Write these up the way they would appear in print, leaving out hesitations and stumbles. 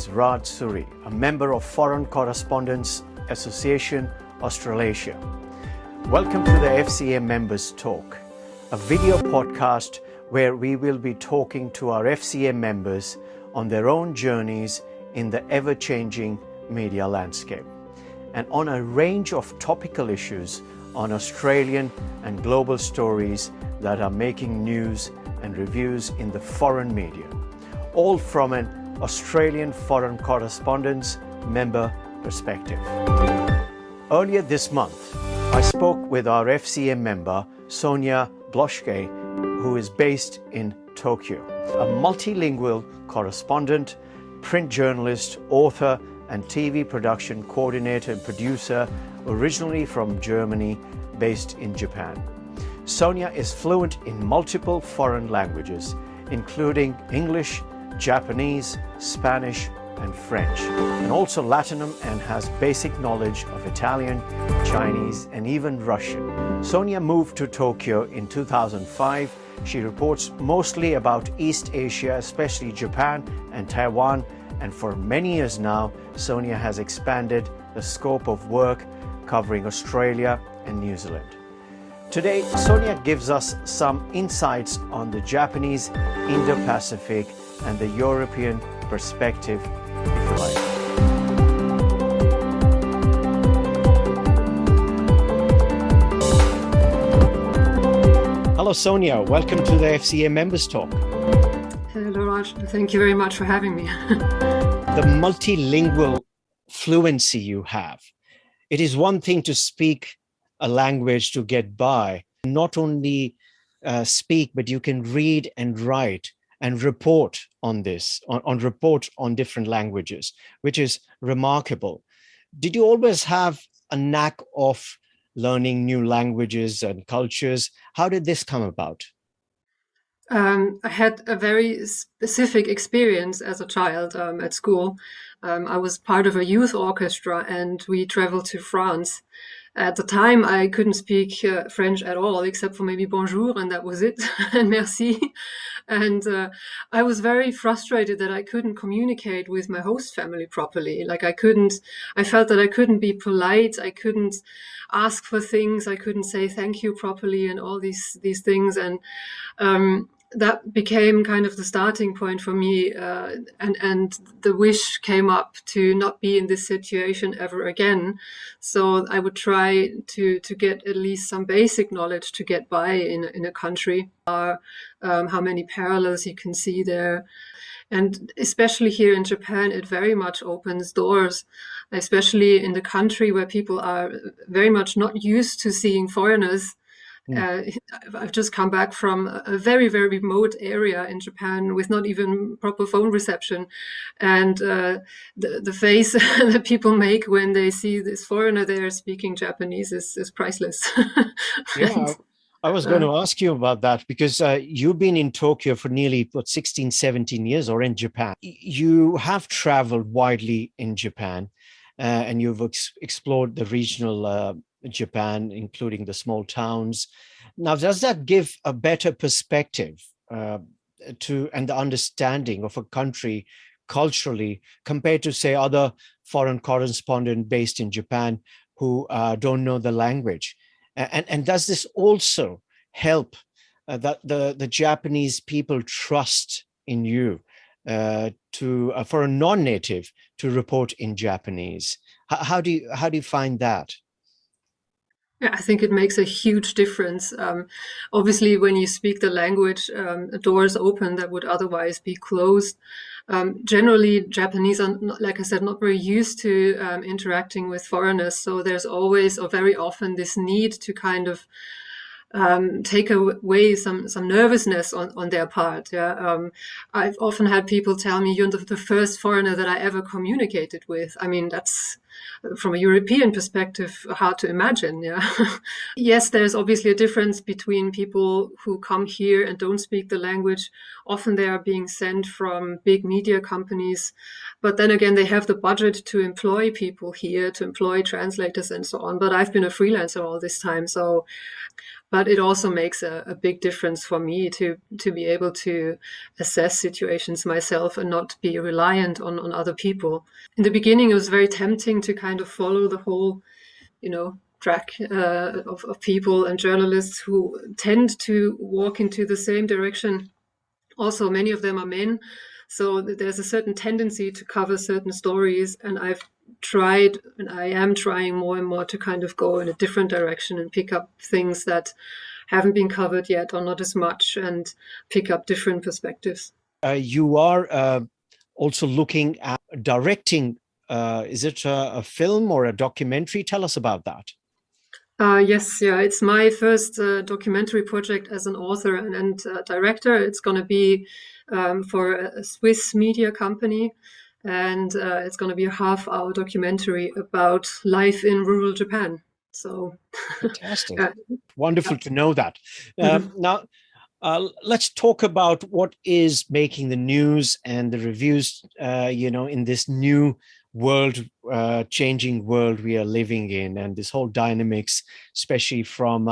is Raj Suri, a member of Foreign Correspondents Association, Australasia. Welcome to the FCA Members Talk, a video podcast where we will be talking to our FCA members on their own journeys in the ever-changing media landscape and on a range of topical issues on Australian and global stories that are making news and reviews in the foreign media, all from an Australian Foreign Correspondents member perspective. Earlier this month, I spoke with our FCA member, Sonja Blaschke, who is based in Tokyo, a multilingual correspondent, print journalist, author, and TV production coordinator and producer, originally from Germany, based in Japan. Sonja is fluent in multiple foreign languages, including English, Japanese, Spanish, and French, and also Latin, and has basic knowledge of Italian, Chinese, and even Russian. Sonja moved to Tokyo in 2005. She reports mostly about East Asia, especially Japan and Taiwan, and for many years now, Sonja has expanded the scope of work covering Australia and New Zealand. Today, Sonja gives us some insights on the Japanese Indo-Pacific and the European perspective, if you like. Hello, Sonja. Welcome to the FCA Members Talk. Hello, Raj. Thank you very much for having me. The multilingual fluency you have. It is one thing to speak a language to get by, not only speak, but you can read and write and report on this, report on different languages, which is remarkable. Did you always have a knack of learning new languages and cultures? How did this come about? I had a very specific experience as a child at school. I was part of a youth orchestra and we traveled to France. At the time, I couldn't speak French at all, except for maybe bonjour, and that was it, and merci. And I was very frustrated that I couldn't communicate with my host family properly. Like I felt that I couldn't be polite. I couldn't ask for things. I couldn't say thank you properly and all these things. And that became kind of the starting point for me, and the wish came up to not be in this situation ever again. So I would try to get at least some basic knowledge to get by in a country. How many parallels you can see there. And especially here in Japan, it very much opens doors, especially in the country where people are very much not used to seeing foreigners. I've just come back from a very, very remote area in Japan with not even proper phone reception. And the face that people make when they see this foreigner there speaking Japanese is priceless. Yeah, I was going to ask you about that because you've been in Tokyo for nearly 16, 17 years, or in Japan. You have traveled widely in Japan and you've explored the regional Japan, including the small towns. Now, does that give a better perspective and the understanding of a country culturally compared to, say, other foreign correspondents based in Japan who don't know the language? And does this also help that the Japanese people trust in you for a non-native to report in Japanese? How do you find that? Yeah, I think it makes a huge difference. Obviously, when you speak the language, doors open that would otherwise be closed. Generally, Japanese are, like I said, not very used to interacting with foreigners. So there's always, or very often, this need to kind of take away some nervousness on their part. Yeah, I've often had people tell me, "You're the first foreigner that I ever communicated with." I mean, that's from a European perspective hard to imagine. Yeah, yes, there's obviously a difference between people who come here and don't speak the language. Often they are being sent from big media companies, but then again, they have the budget to employ people here, to employ translators and so on. But I've been a freelancer all this time, so But it also makes a big difference for me to be able to assess situations myself and not be reliant on other people. In the beginning, it was very tempting to kind of follow the whole, track of people and journalists who tend to walk into the same direction. Also, many of them are men. So there's a certain tendency to cover certain stories. And I've tried, and I am trying more and more to kind of go in a different direction and pick up things that haven't been covered yet or not as much, and pick up different perspectives. You are also looking at directing. Is it a film or a documentary? Tell us about that. Yes, yeah, it's my first documentary project as an author and director. It's going to be for a Swiss media company, and it's going to be a half-hour documentary about life in rural Japan. So, Fantastic. yeah. Wonderful to know that. Mhm. Now, let's talk about what is making the news and the reviews, in this new world, changing world we are living in, and this whole dynamics, especially from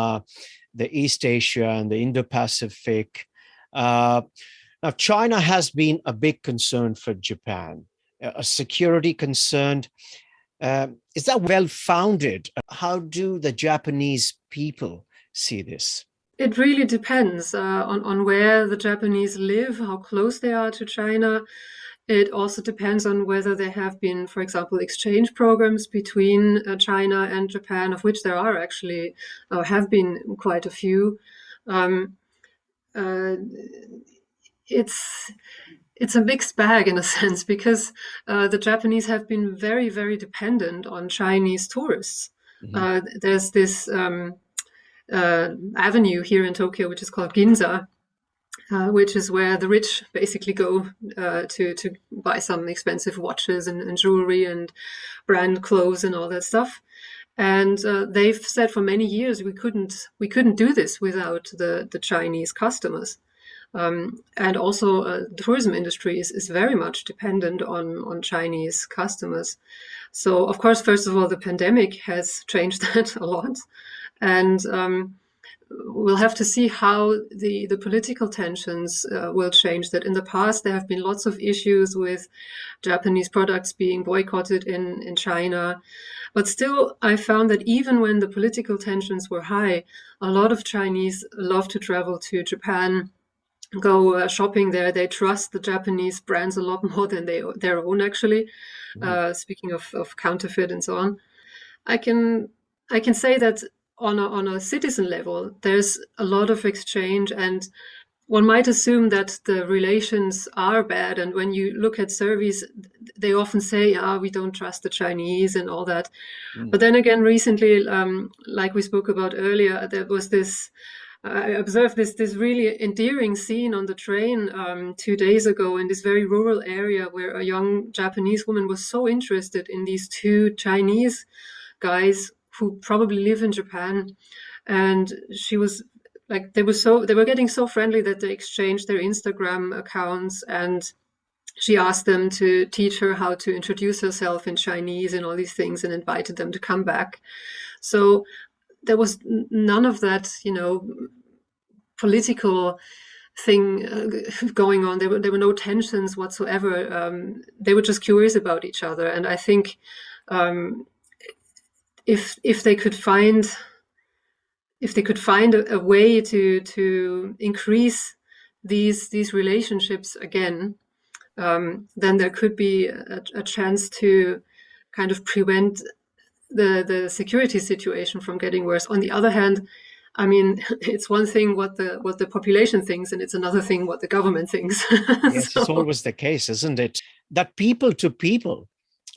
the East Asia and the Indo-Pacific. Now, China has been a big concern for Japan, a security concern. Is that well-founded? How do the Japanese people see this? It really depends on where the Japanese live, how close they are to China. It also depends on whether there have been, for example, exchange programs between China and Japan, of which there are actually, have been quite a few. Um, uh, it's it's a mixed bag in a sense, because the Japanese have been very, very dependent on Chinese tourists. Mhm. There's this avenue here in Tokyo, which is called Ginza, which is where the rich basically go to buy some expensive watches and jewelry and brand clothes and all that stuff. And they've said for many years we couldn't do this without the Chinese customers. And also, the tourism industry is very much dependent on Chinese customers. So, of course, first of all, the pandemic has changed that a lot. And we'll have to see how the political tensions will change that. In the past, there have been lots of issues with Japanese products being boycotted in China. But still, I found that even when the political tensions were high, a lot of Chinese love to travel to Japan, go shopping there. They trust the Japanese brands a lot more than their own, actually. Mhm. Speaking of counterfeit and so on, I can I can say that on a citizen level, there's a lot of exchange, and one might assume that the relations are bad. And when you look at surveys, they often say, "Ah, we don't trust the Chinese" and all that. Mm. But then again, recently, like we spoke about earlier, there was this. I observed this really endearing scene on the train 2 days ago in this very rural area, where a young Japanese woman was so interested in these two Chinese guys who probably live in Japan, and she was like, they were getting so friendly that they exchanged their Instagram accounts, and she asked them to teach her how to introduce herself in Chinese and all these things, and invited them to come back. So there was none of that, political thing going on. There were no tensions whatsoever. They were just curious about each other, and I think um, if they could find a way to increase these relationships again, then there could be a chance to kind of prevent the security situation from getting worse. On the other hand, I mean, it's one thing what the population thinks, and it's another thing what the government thinks. Yes, it's So always the case, isn't it? That people to people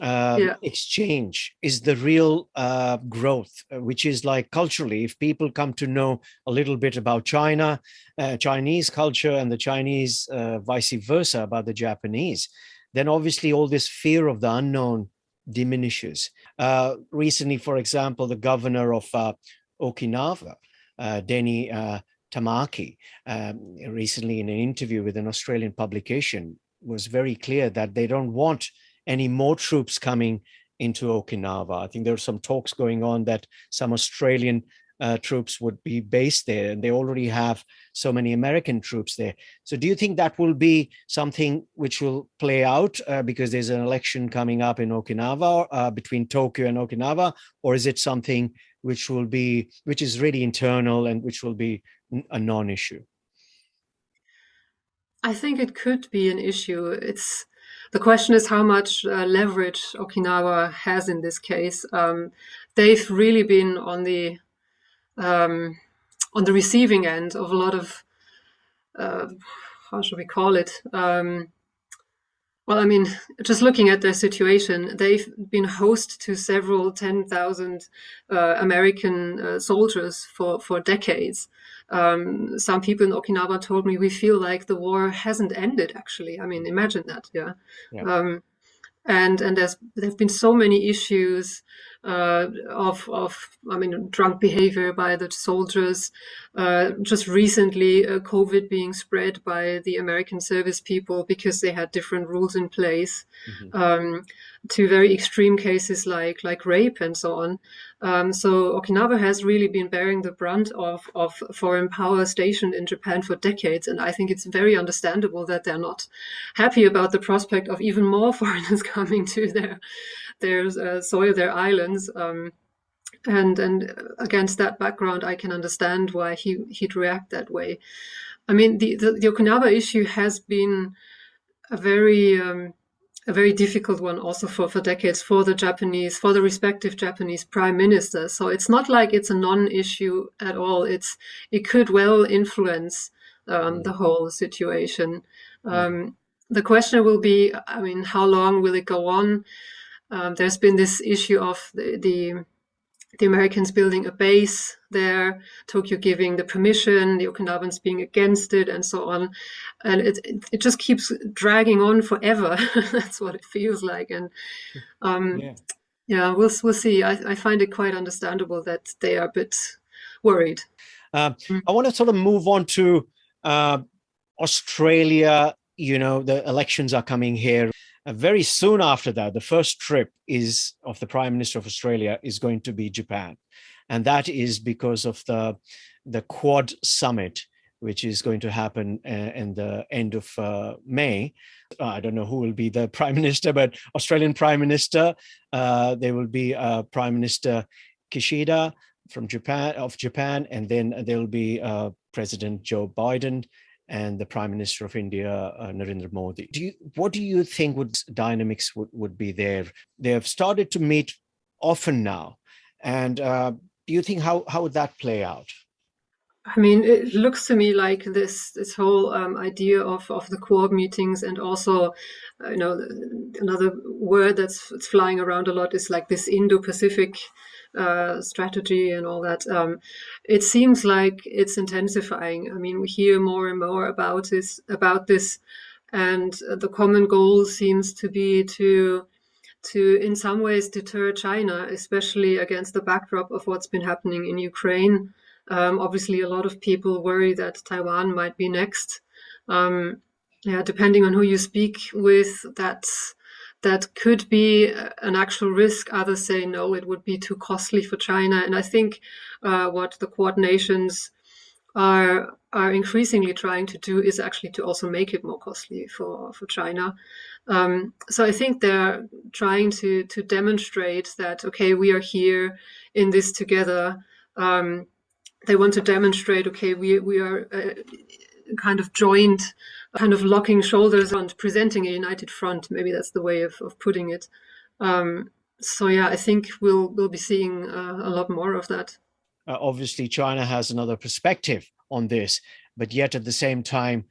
yeah, exchange is the real growth, which is like culturally, if people come to know a little bit about China, Chinese culture, and the Chinese vice versa about the Japanese, then obviously all this fear of the unknown diminishes. Recently, for example, the governor of Okinawa, Denny Tamaki, recently in an interview with an Australian publication, was very clear that they don't want any more troops coming into Okinawa. I think there are some talks going on that some Australian troops would be based there, and they already have so many American troops there. So do you think that will be something which will play out because there's an election coming up in Okinawa, between Tokyo and Okinawa, or is it something which is really internal and which will be a non-issue? I think it could be an issue. The question is how much leverage Okinawa has in this case. They've really been on the receiving end of a lot of how should we call it? Well, I mean, just looking at their situation, they've been host to several 10,000 American soldiers for decades. Some people in Okinawa told me we feel like the war hasn't ended, actually. I mean, imagine that, yeah. Yeah. And there've been so many issues of drunk behavior by the soldiers. Just recently, COVID being spread by the American service people because they had different rules in place, to very extreme cases like rape and so on. So Okinawa has really been bearing the brunt of foreign power stationed in Japan for decades, and I think it's very understandable that they're not happy about the prospect of even more foreigners coming to their soil, their islands. And against that background, I can understand why he'd react that way. I mean, the Okinawa issue has been a very difficult one also for decades for the respective Japanese prime ministers. So it's not like it's a non-issue at all. It could well influence the whole situation. The question will be, I mean, how long will it go on? There's been this issue of the Americans building a base there, Tokyo giving the permission, the Okinawans being against it, and so on. And it just keeps dragging on forever. That's what it feels like. And we'll see. I find it quite understandable that they are a bit worried. I want to sort of move on to Australia. You know, the elections are coming here. Very soon after that, the first trip of the Prime Minister of Australia is going to be Japan. And that is because of the Quad Summit, which is going to happen in the end of May. I don't know who will be the Prime Minister, but Australian Prime Minister, there will be Prime Minister Kishida from Japan, and then there will be President Joe Biden and the Prime Minister of India, Narendra Modi. What do you think dynamics would be there? They have started to meet often now. And do you think how would that play out? I mean, it looks to me like this whole idea of the Quad meetings, and also, another word that's flying around a lot is like this Indo-Pacific strategy and all that. It seems like it's intensifying. I mean, we hear more and more about this, and the common goal seems to be to in some ways deter China, especially against the backdrop of what's been happening in Ukraine. Obviously, a lot of people worry that Taiwan might be next. Depending on who you speak with, that could be an actual risk. Others say no, it would be too costly for China. And I think what the Quad nations are increasingly trying to do is actually to also make it more costly for China. So I think they're trying to demonstrate that, okay, we are here in this together. They want to demonstrate, okay, we are kind of joined, kind of locking shoulders and presenting a united front. Maybe that's the way of putting it. I think we'll be seeing a lot more of that. Obviously, China has another perspective on this, but yet at the same time,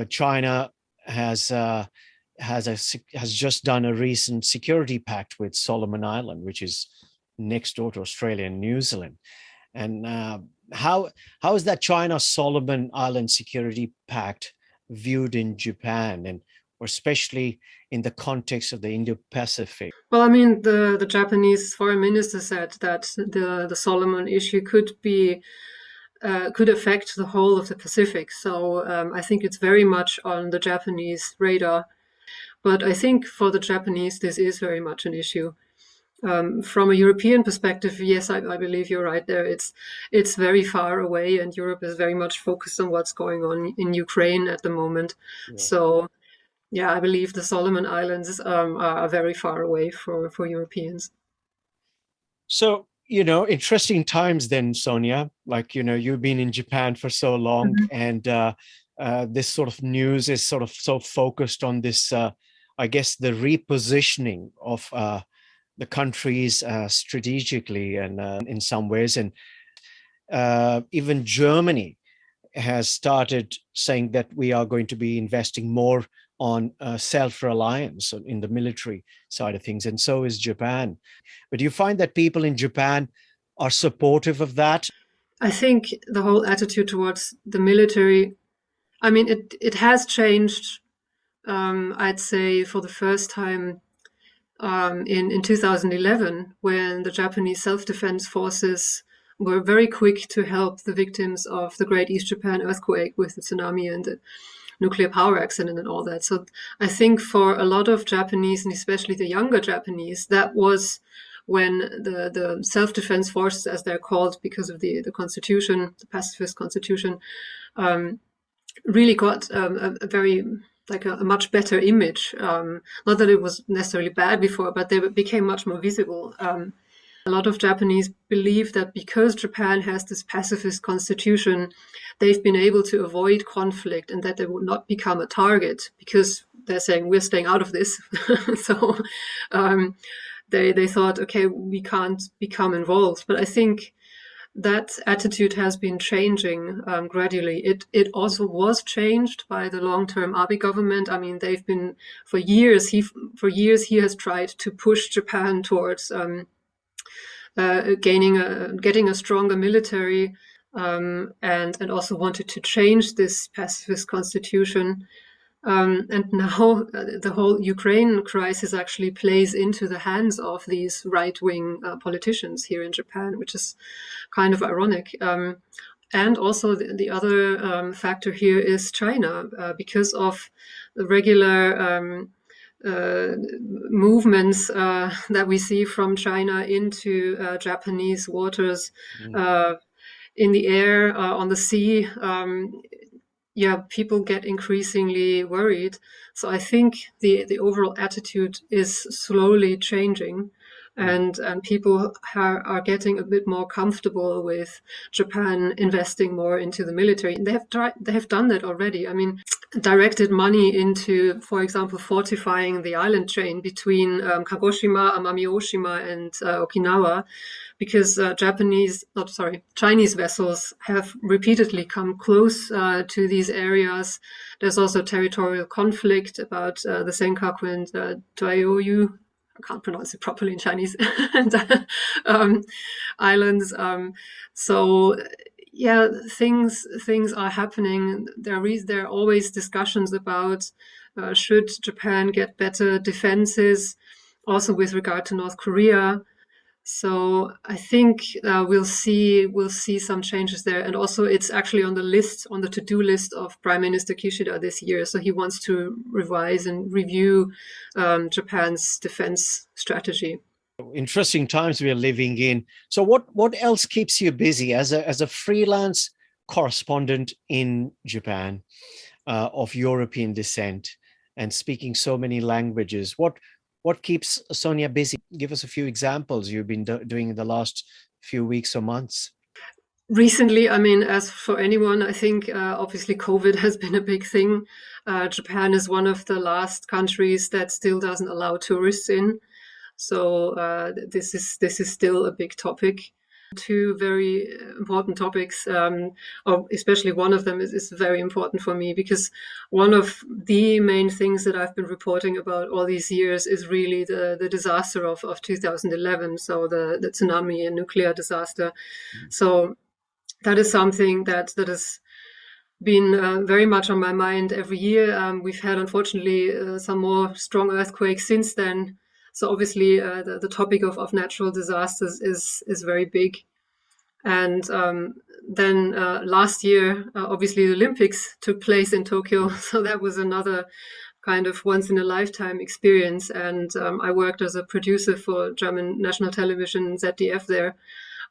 China has just done a recent security pact with Solomon Island, which is next door to Australia and New Zealand. And how is that China-Solomon Island Security Pact viewed in Japan, and or especially in the context of the Indo-Pacific? Well, I mean, the Japanese foreign minister said that the Solomon issue could affect the whole of the Pacific. So I think it's very much on the Japanese radar. But I think for the Japanese, this is very much an issue. From a European perspective, yes, I believe you're right there. It's very far away, and Europe is very much focused on what's going on in Ukraine at the moment. Yeah. So, yeah, I believe the Solomon Islands are very far away for Europeans. So, interesting times then, Sonia. Like, you've been in Japan for so long, Mhm. and this sort of news is sort of so focused on this, I guess, the repositioning of the countries strategically and in some ways. And even Germany has started saying that we are going to be investing more on self-reliance in the military side of things, and so is Japan. But do you find that people in Japan are supportive of that? I think the whole attitude towards the military, I mean, it has changed. I'd say for the first time in 2011, when the Japanese self-defense forces were very quick to help the victims of the Great East Japan earthquake with the tsunami and the nuclear power accident and all that. So I think for a lot of Japanese, and especially the younger Japanese, that was when the self-defense forces, as they're called because of the constitution, the pacifist constitution, um, really got a very like a much better image. Not that it was necessarily bad before, but they became much more visible. A lot of Japanese believe that because Japan has this pacifist constitution, they've been able to avoid conflict and that they would not become a target because they're saying we're staying out of this. So um, they thought, okay, we can't become involved. But I think that attitude has been changing gradually. It also was changed by the long-term Abe government. I mean, they've been for years. He has tried to push Japan towards getting a stronger military, and also wanted to change this pacifist constitution. And now the whole Ukraine crisis actually plays into the hands of these right-wing politicians here in Japan, which is kind of ironic. And also the other factor here is China, because of the regular movements that we see from China into Japanese waters, Mm. uh, in the air, on the sea. Yeah, people get increasingly worried. So I think the overall attitude is slowly changing, Mm. and people are getting a bit more comfortable with Japan investing more into the military. They have done that already. I mean, directed money into, for example, fortifying the island chain between Kagoshima, Amami Oshima, and Okinawa, because Chinese vessels have repeatedly come close to these areas. There's also territorial conflict about the Senkaku and Diaoyu. I can't pronounce it properly in Chinese. and, islands. So yeah, things are happening. There are always discussions about should Japan get better defenses, also with regard to North Korea. So I think we'll see some changes there, and also it's actually on the to-do list of Prime Minister Kishida this year. So he wants to revise and review Japan's defense strategy. Interesting times we are living in. So what else keeps you busy as a freelance correspondent in Japan, of European descent and speaking so many languages? What keeps Sonia busy? Give us a few examples you've been doing in the last few weeks or months. Recently, I mean, as for anyone, I think obviously COVID has been a big thing. Japan is one of the last countries that still doesn't allow tourists in. So this is still a big topic. Two very important topics, or especially one of them is very important for me, because one of the main things that I've been reporting about all these years is really the disaster of 2011, so the tsunami and nuclear disaster. So that is something that has been very much on my mind every year. We've had, unfortunately, some more strong earthquakes since then. So obviously, the topic of natural disasters is very big. And then last year, obviously, the Olympics took place in Tokyo. So that was another kind of once in a lifetime experience. And I worked as a producer for German national television ZDF there,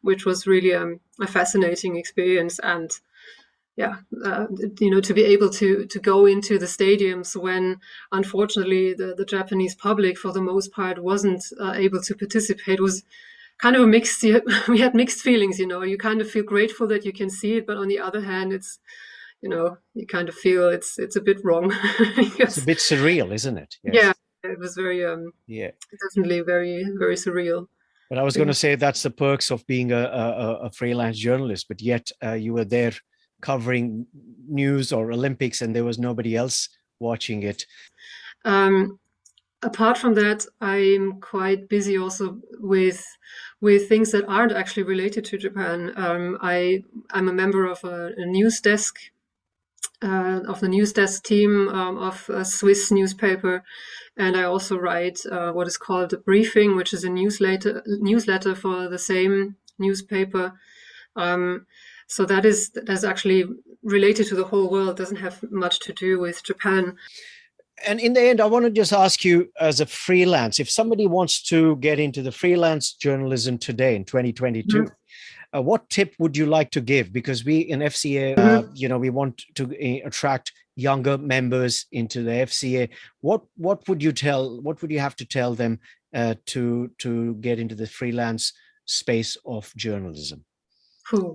which was really a fascinating experience. And yeah, to be able to go into the stadiums when, unfortunately, the Japanese public, for the most part, wasn't able to participate was kind of a mixed. We had mixed feelings. You kind of feel grateful that you can see it, but on the other hand, it's you kind of feel it's a bit wrong. It's a bit surreal, isn't it? Yes. Yeah, it was very yeah, definitely very very surreal. but I was going to say that's the perks of being a freelance journalist, but yet you were there covering news or Olympics and there was nobody else watching it. Apart from that, I'm quite busy also with things that aren't actually related to Japan. I'm a member of a news desk, of the news desk team of a Swiss newspaper, and I also write what is called a briefing, which is a newsletter for the same newspaper. So that's actually related to the whole world. Doesn't have much to do with Japan. And in the end, I want to just ask you, as a freelance, if somebody wants to get into the freelance journalism today in 2022, what tip would you like to give? Because we in FCA, we want to attract younger members into the FCA. What would you have to tell them to get into the freelance space of journalism?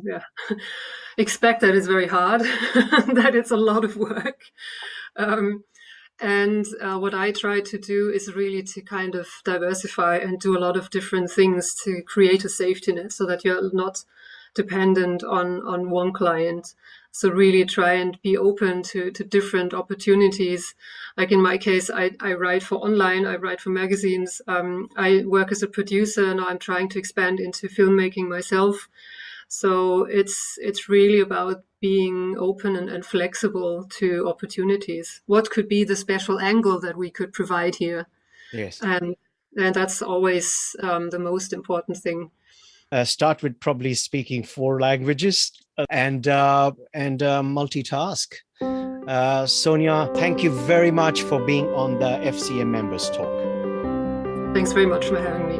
Yeah. Expect that it's very hard, that it's a lot of work. And what I try to do is really to kind of diversify and do a lot of different things to create a safety net so that you're not dependent on one client. So really try and be open to different opportunities. Like in my case, I write for online, I write for magazines. I work as a producer. Now I'm trying to expand into filmmaking myself. So it's really about being open and flexible to opportunities. What could be the special angle that we could provide here? Yes. And that's always the most important thing. Start with probably speaking 4 languages and multitask. Sonja, thank you very much for being on the FCA Members Talk. Thanks very much for having me.